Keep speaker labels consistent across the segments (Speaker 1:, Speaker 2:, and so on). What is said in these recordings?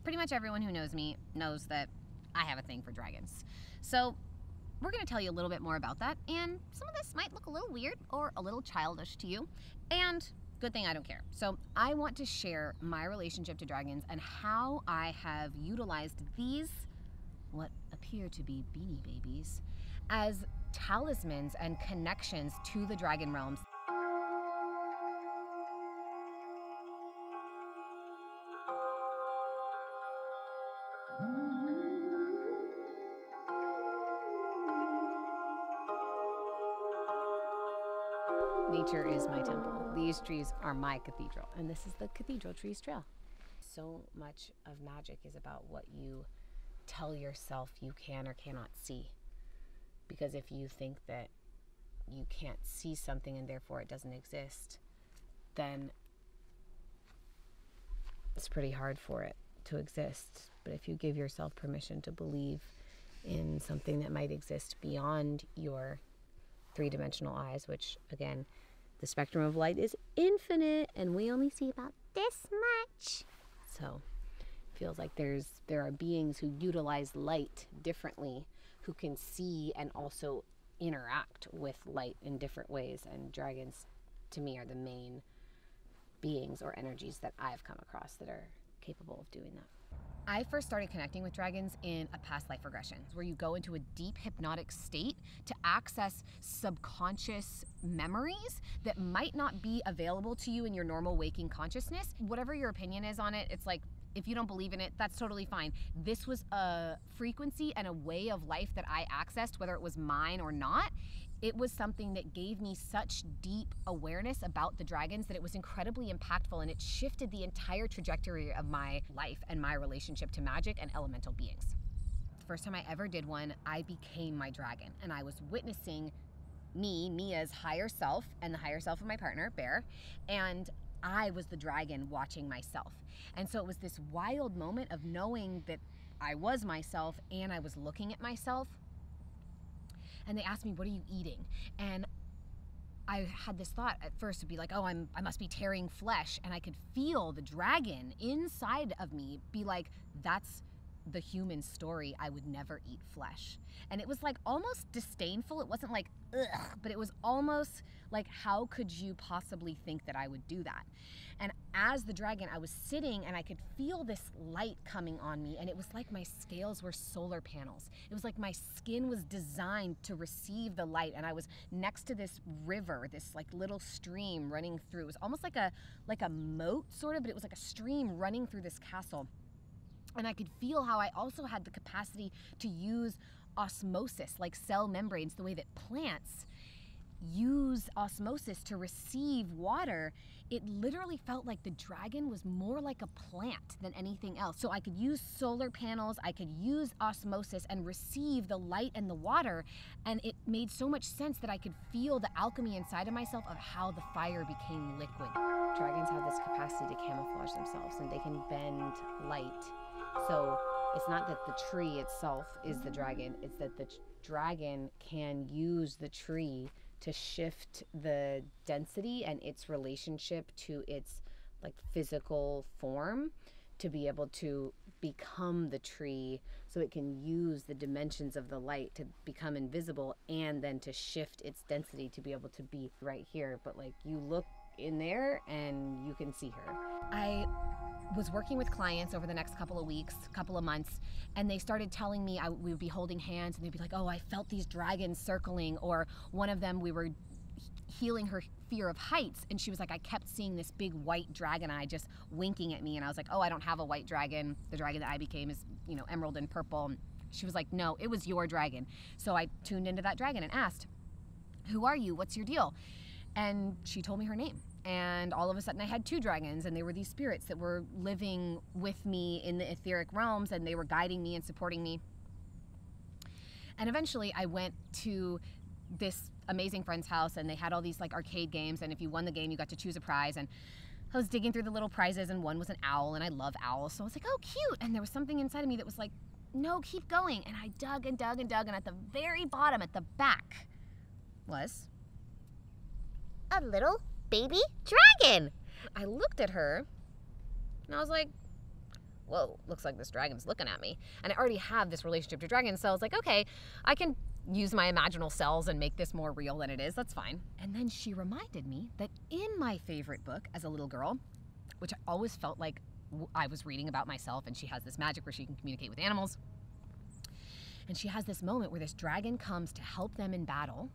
Speaker 1: pretty much everyone who knows me knows that I have a thing for dragons. So we're going to tell you a little bit more about that, and some of this might look a little weird or a little childish to you, and good thing I don't care. So I want to share my relationship to dragons and how I have utilized these, what appear to be beanie babies, as talismans and connections to the dragon realms. Nature is my temple. These trees are my cathedral, and this is the Cathedral Trees Trail. So much of magic is about what you tell yourself you can or cannot see. Because if you think that you can't see something and therefore it doesn't exist, then it's pretty hard for it to exist. But if you give yourself permission to believe in something that might exist beyond your three-dimensional eyes, which again, the spectrum of light is infinite and we only see about this much. So it feels like there are beings who utilize light differently, who can see and also interact with light in different ways. And dragons, to me, are the main beings or energies that I've come across that are capable of doing that. I first started connecting with dragons in a past life regression, where you go into a deep hypnotic state to access subconscious memories that might not be available to you in your normal waking consciousness. Whatever your opinion is on it, it's like, if you don't believe in it, that's totally fine. This was a frequency and a way of life that I accessed, whether it was mine or not. It was something that gave me such deep awareness about the dragons that it was incredibly impactful, and it shifted the entire trajectory of my life and my relationship to magic and elemental beings. The first time I ever did one, I became my dragon, and I was witnessing me, Mia's higher self, and the higher self of my partner, Bear, and I was the dragon watching myself. And so it was this wild moment of knowing that I was myself and I was looking at myself. And they asked me, what are you eating? And I had this thought at first to be like, oh, I must be tearing flesh. And I could feel the dragon inside of me be like, that's the human story. I would never eat flesh. And it was like almost disdainful. It wasn't like, ugh, but it was almost like, how could you possibly think that I would do that? And as the dragon, I was sitting and I could feel this light coming on me, and it was like my scales were solar panels. It was like my skin was designed to receive the light, and I was next to this river, this like little stream running through. It was almost like a moat sort of, but it was like a stream running through this castle. And I could feel how I also had the capacity to use osmosis, like cell membranes, the way that plants use osmosis to receive water. It literally felt like the dragon was more like a plant than anything else. So I could use solar panels, I could use osmosis and receive the light and the water. And it made so much sense that I could feel the alchemy inside of myself of how the fire became liquid. Dragons have this capacity to camouflage themselves, and they can bend light. So it's not that the tree itself is the dragon, it's that the dragon can use the tree to shift the density and its relationship to its like physical form to be able to become the tree, so it can use the dimensions of the light to become invisible, and then to shift its density to be able to be right here. But like, you look in there and you can see her. I was working with clients over the next couple of weeks, couple of months, and they started telling me we would be holding hands, and they'd be like, oh, I felt these dragons circling. Or one of them, we were healing her fear of heights, and she was like, I kept seeing this big white dragon eye just winking at me. And I was like, oh, I don't have a white dragon. The dragon that I became is, you know, emerald and purple. And she was like, no, it was your dragon. So I tuned into that dragon and asked, who are you? What's your deal? And she told me her name. And all of a sudden I had two dragons, and they were these spirits that were living with me in the etheric realms, and they were guiding me and supporting me. And eventually I went to this amazing friend's house, and they had all these like arcade games, and if you won the game you got to choose a prize. And I was digging through the little prizes, and one was an owl, and I love owls, so I was like, oh, cute. And there was something inside of me that was like, no, keep going. And I dug and dug and dug, and at the very bottom, at the back, was a little baby dragon. I looked at her and I was like, whoa, looks like this dragon's looking at me. And I already have this relationship to dragons, so I was like, okay, I can use my imaginal cells and make this more real than it is. That's fine. And then she reminded me that in my favorite book as a little girl, which I always felt like I was reading about myself, and she has this magic where she can communicate with animals. And she has this moment where this dragon comes to help them in battle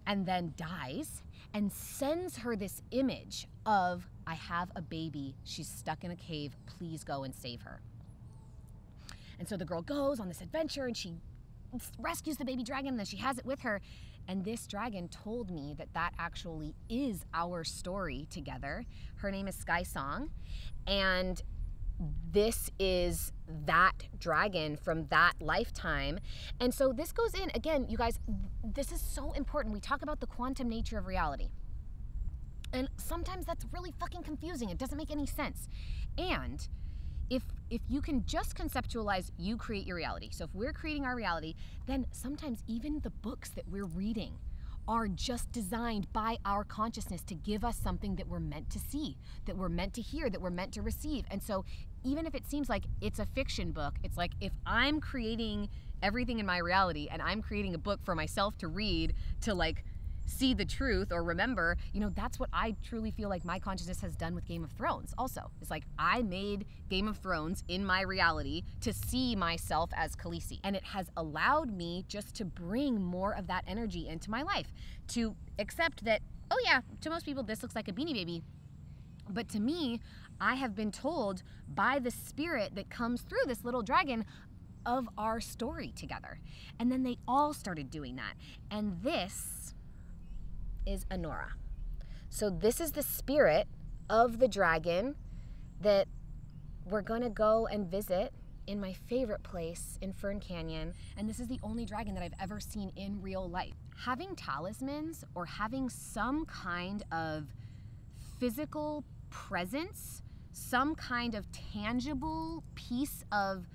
Speaker 1: and then dies and sends her this image of, I have a baby, she's stuck in a cave, please go and save her. And so the girl goes on this adventure and she rescues the baby dragon, and then she has it with her. And this dragon told me that that actually is our story together. Her name is Sky Song, and this is that dragon from that lifetime. And so this goes in, again, you guys, this is so important. We talk about the quantum nature of reality. And sometimes that's really fucking confusing. It doesn't make any sense. And if you can just conceptualize, you create your reality. So if we're creating our reality, then sometimes even the books that we're reading are just designed by our consciousness to give us something that we're meant to see, that we're meant to hear, that we're meant to receive. And so even if it seems like it's a fiction book, it's like if I'm creating everything in my reality and I'm creating a book for myself to read, to like see the truth or remember, you know, that's what I truly feel like my consciousness has done with Game of Thrones also. It's like I made Game of Thrones in my reality to see myself as Khaleesi. And it has allowed me just to bring more of that energy into my life, to accept that, oh yeah, to most people this looks like a Beanie Baby. But to me, I have been told by the spirit that comes through this little dragon of our story together. And then they all started doing that. And this is Anora. So this is the spirit of the dragon that we're gonna go and visit in my favorite place in Fern Canyon. And this is the only dragon that I've ever seen in real life. Having talismans or having some kind of physical presence, some kind of tangible piece of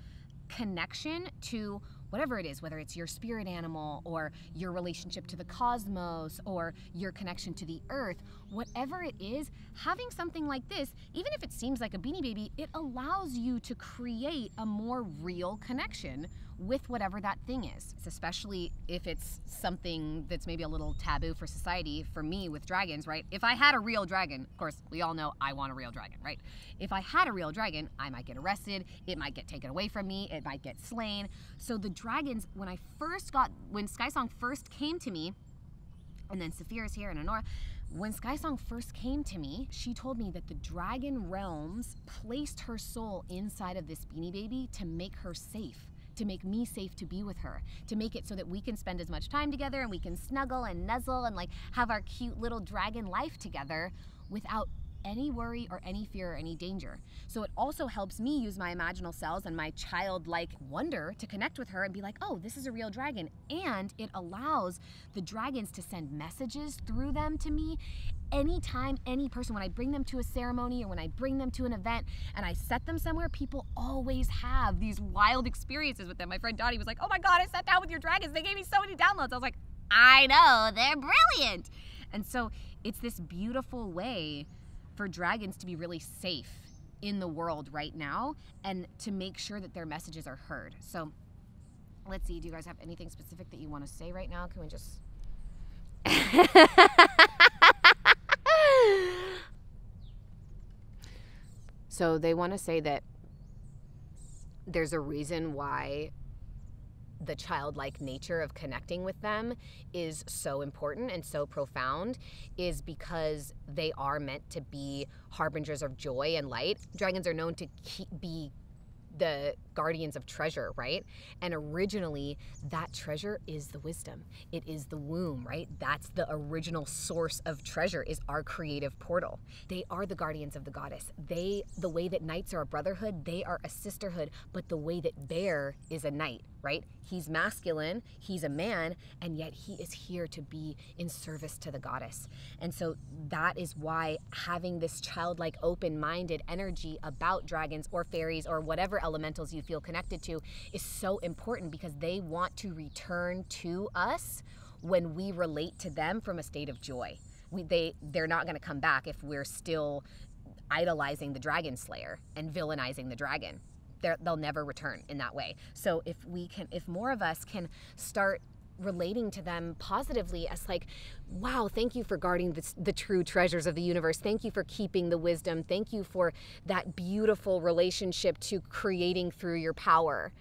Speaker 1: connection to whatever it is, whether it's your spirit animal or your relationship to the cosmos or your connection to the earth, whatever it is, having something like this, even if it seems like a Beanie Baby, it allows you to create a more real connection with whatever that thing is. It's especially if it's something that's maybe a little taboo for society. For me with dragons, right? If I had a real dragon, of course, we all know I want a real dragon, right? If I had a real dragon, I might get arrested, it might get taken away from me, it might get slain. So the dragons, when Sky Song first came to me, and then Saphira's here and Anora, when Sky Song first came to me, she told me that the dragon realms placed her soul inside of this Beanie Baby to make her safe, to make me safe to be with her, to make it so that we can spend as much time together and we can snuggle and nuzzle and like have our cute little dragon life together without any worry or any fear or any danger. So it also helps me use my imaginal cells and my childlike wonder to connect with her and be like, oh, this is a real dragon. And it allows the dragons to send messages through them to me anytime, any person, when I bring them to a ceremony or when I bring them to an event and I set them somewhere, people always have these wild experiences with them. My friend Dottie was like, oh my God, I sat down with your dragons. They gave me so many downloads. I was like, I know, they're brilliant. And so it's this beautiful way for dragons to be really safe in the world right now and to make sure that their messages are heard. So let's see, do you guys have anything specific that you want to say right now? Can we just... So they want to say that there's a reason why the childlike nature of connecting with them is so important and so profound, is because they are meant to be harbingers of joy and light. Dragons are known to be the guardians of treasure, right? And originally that treasure is the wisdom. It is the womb, right? That's the original source of treasure, is our creative portal. They are the guardians of the goddess. The way that knights are a brotherhood, they are a sisterhood, but the way that Bear is a knight, right? He's masculine, he's a man, and yet he is here to be in service to the goddess. And so that is why having this childlike, open-minded energy about dragons or fairies or whatever elementals you feel connected to is so important, because they want to return to us when we relate to them from a state of joy. They're not going to come back if we're still idolizing the dragon slayer and villainizing the dragon. they'll never return in that way. So if more of us can start relating to them positively as like, wow, thank you for guarding the true treasures of the universe. Thank you for keeping the wisdom. Thank you for that beautiful relationship to creating through your power,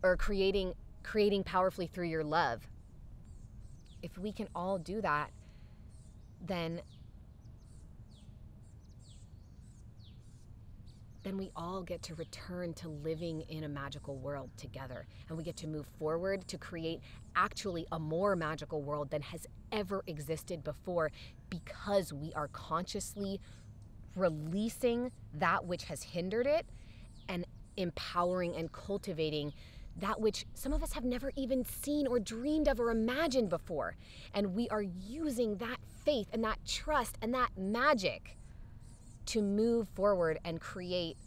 Speaker 1: or creating powerfully through your love. If we can all do that, then we all get to return to living in a magical world together. And we get to move forward to create actually a more magical world than has ever existed before, because we are consciously releasing that which has hindered it and empowering and cultivating that which some of us have never even seen or dreamed of or imagined before. And we are using that faith and that trust and that magic to move forward and create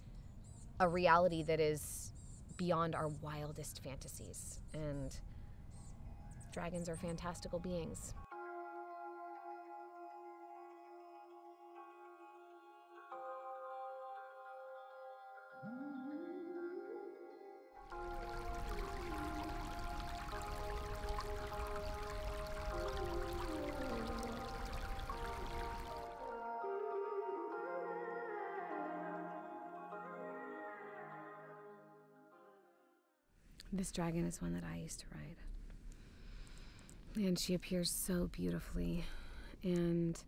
Speaker 1: a reality that is beyond our wildest fantasies. And dragons are fantastical beings. This dragon is one that I used to ride. And she appears so beautifully. And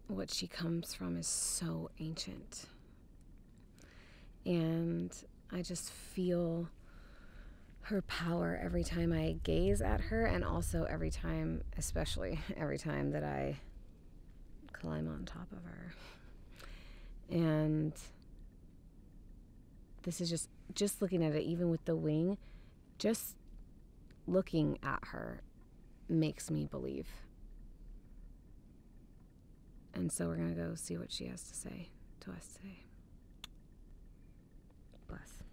Speaker 1: what she comes from is so ancient. And I just feel her power every time I gaze at her, and also especially every time that I climb on top of her. And this is just looking at it, even with the wing, just looking at her makes me believe. And so we're going to go see what she has to say to us today. Bless.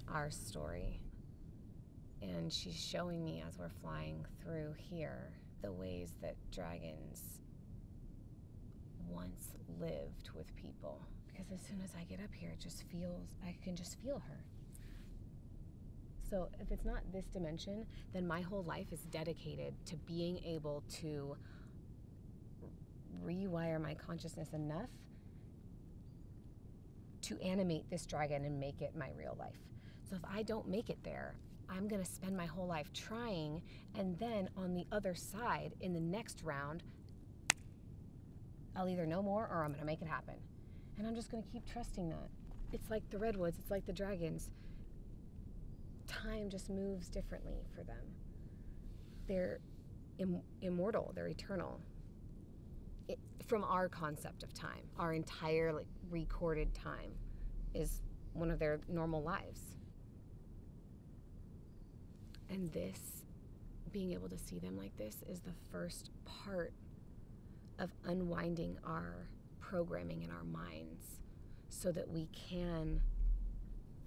Speaker 1: Our story, and she's showing me, as we're flying through here, the ways that dragons once lived with people. Because as soon as I get up here, I can just feel her. So if it's not this dimension, then my whole life is dedicated to being able to rewire my consciousness enough to animate this dragon and make it my real life. So if I don't make it there, I'm going to spend my whole life trying, and then on the other side, in the next round, I'll either know more or I'm going to make it happen. And I'm just going to keep trusting that. It's like the redwoods, it's like the dragons. Time just moves differently for them. They're immortal, they're eternal. From our concept of time, our entire recorded time is one of their normal lives. And this, being able to see them like this, is the first part of unwinding our programming in our minds so that we can,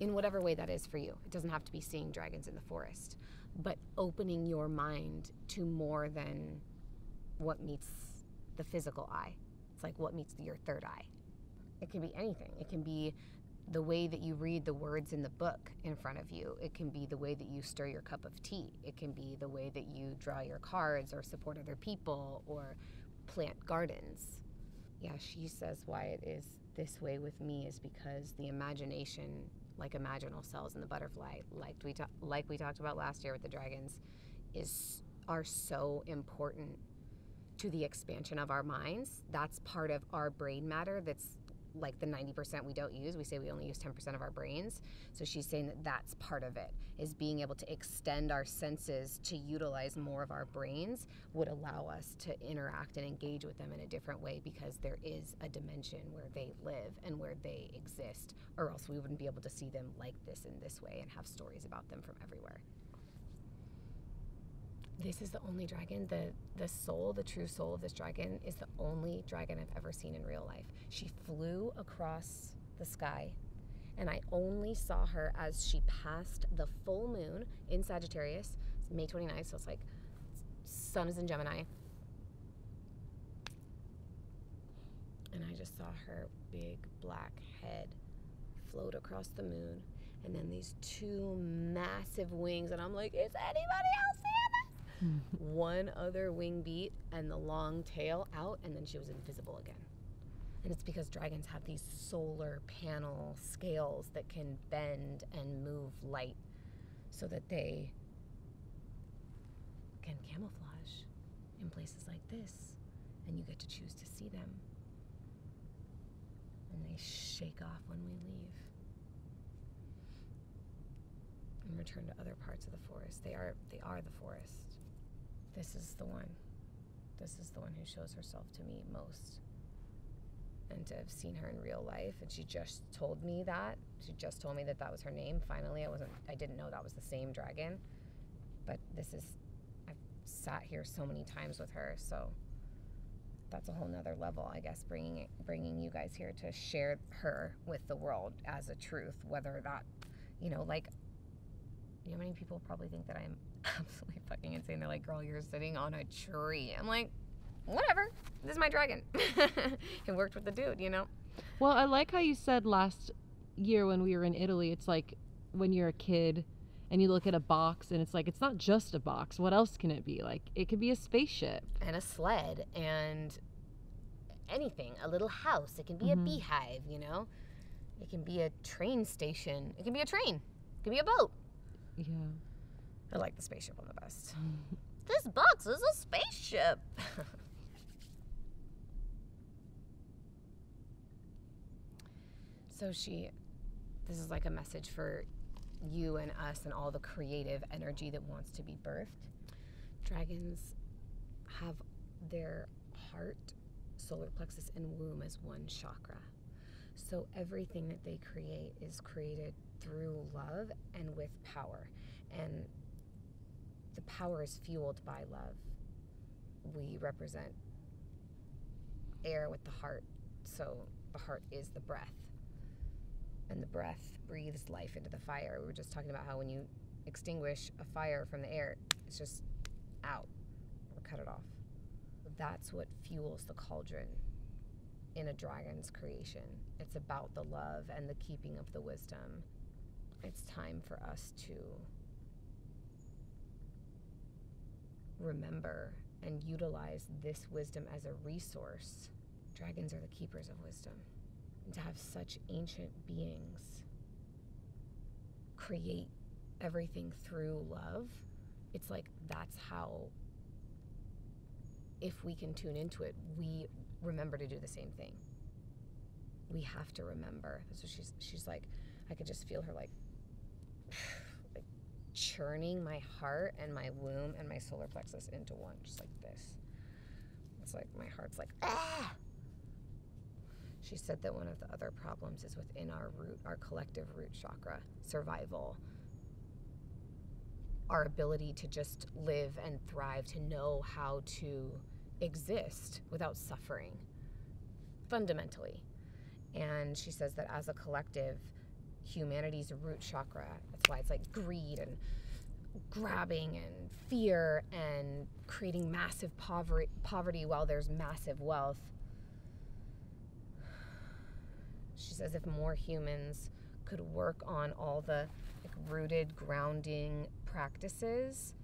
Speaker 1: in whatever way that is for you, it doesn't have to be seeing dragons in the forest, but opening your mind to more than what meets the physical eye. It's like what meets your third eye. It can be anything. It can be the way that you read the words in the book in front of you. It can be the way that you stir your cup of tea. It can be the way that you draw your cards or support other people or plant gardens. Yeah, she says why it is this way with me is because the imagination like imaginal cells in the butterfly, like we talked about last year with the dragons, are so important to the expansion of our minds. That's part of our brain matter. That's like the 90% we don't use. We say we only use 10% of our brains. So she's saying that that's part of it, is being able to extend our senses to utilize more of our brains would allow us to interact and engage with them in a different way, because there is a dimension where they live and where they exist, or else we wouldn't be able to see them like this in this way and have stories about them from everywhere. This is the only dragon, the soul, the true soul of this dragon is the only dragon I've ever seen in real life. She flew across the sky, and I only saw her as she passed the full moon in Sagittarius. It's May 29th, so it's like sun is in Gemini. And I just saw her big black head float across the moon, and then these two massive wings, and I'm like, is anybody else seeing this? One other wing beat and the long tail out, and then she was invisible again. And it's because dragons have these solar panel scales that can bend and move light so that they can camouflage in places like this, and you get to choose to see them. And they shake off when we leave and return to other parts of the forest. They are the forest. This is the one. This is the one who shows herself to me most. And to have seen her in real life, and she just told me that. She just told me that that was her name. Finally, I didn't know that was the same dragon. But I've sat here so many times with her, so that's a whole nother level, I guess, bringing you guys here to share her with the world as a truth, whether that, like, how many people probably think that I'm absolutely fucking insane? They're like, girl, you're sitting on a tree. I'm like, whatever. This is my dragon. It worked with the dude,
Speaker 2: Well, I like how you said last year when we were in Italy, it's like when you're a kid and you look at a box and it's like, it's not just a box. What else can it be? Like, it could be a spaceship.
Speaker 1: And a sled and anything. A little house. It can be a beehive, It can be a train station. It can be a train. It can be a boat.
Speaker 2: Yeah.
Speaker 1: I like the spaceship one the best. This box is a spaceship. So this is like a message for you and us and all the creative energy that wants to be birthed. Dragons have their heart, solar plexus, and womb as one chakra. So everything that they create is created through love and with power. And the power is fueled by love. We represent air with the heart, so the heart is the breath. And the breath breathes life into the fire. We were just talking about how when you extinguish a fire from the air, it's just out or cut it off. That's what fuels the cauldron in a dragon's creation. It's about the love and the keeping of the wisdom. It's time for us to remember and utilize this wisdom as a resource. Dragons are the keepers of wisdom. And to have such ancient beings create everything through love, it's like that's how, if we can tune into it, we remember to do the same thing. We have to remember. So she's like, I could just feel her like churning my heart and my womb and my solar plexus into one, just like this. It's like my heart's like, ah! She said that one of the other problems is within our collective root chakra, survival. Our ability to just live and thrive, to know how to exist without suffering, fundamentally. And she says that as a collective, humanity's root chakra, that's why it's like greed and grabbing and fear and creating massive poverty while there's massive wealth. She says if more humans could work on all the rooted grounding practices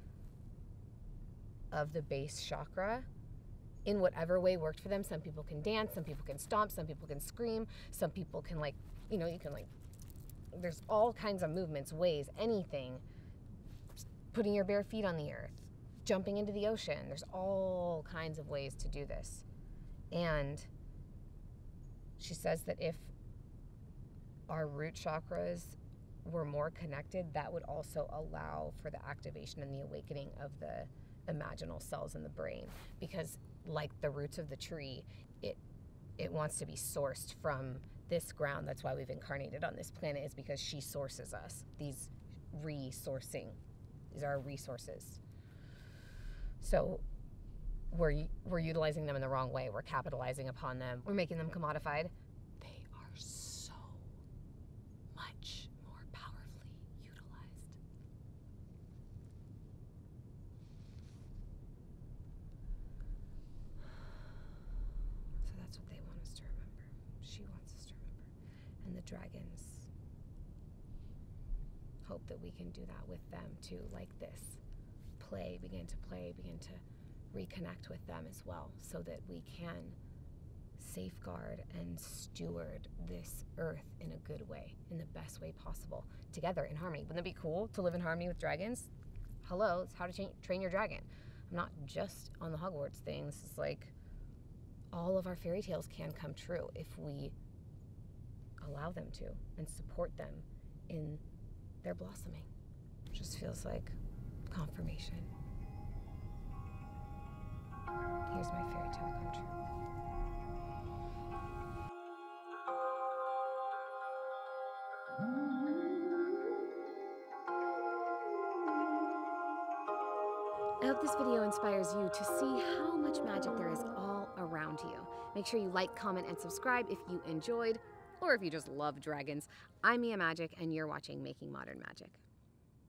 Speaker 1: of the base chakra in whatever way worked for them. Some people can dance, some people can stomp, some people can scream, some people can you can There's all kinds of movements, ways, anything. Putting your bare feet on the earth, jumping into the ocean. There's all kinds of ways to do this. And she says that if our root chakras were more connected, that would also allow for the activation and the awakening of the imaginal cells in the brain. Because like the roots of the tree, it wants to be sourced from this ground. That's why we've incarnated on this planet, is because she sources us. These are our resources. So we're utilizing them in the wrong way. We're capitalizing upon them. We're making them commodified. They are so much more powerfully utilized. So that's what they want us to remember. She wants us to remember. And the dragons hope that we can do that with them too, like this. Begin to reconnect with them as well, so that we can safeguard and steward this earth in a good way, in the best way possible, together in harmony. Wouldn't it be cool to live in harmony with dragons? Hello, it's how to train your dragon. I'm not just on the Hogwarts thing. This is like all of our fairy tales can come true if we allow them to and support them in their blossoming. It just feels like confirmation. Here's my fairy tale come true. I hope this video inspires you to see how much magic there is all around you. Make sure you like, comment, and subscribe if you enjoyed, or if you just love dragons. I'm Mia Magic, and you're watching Making Modern Magic.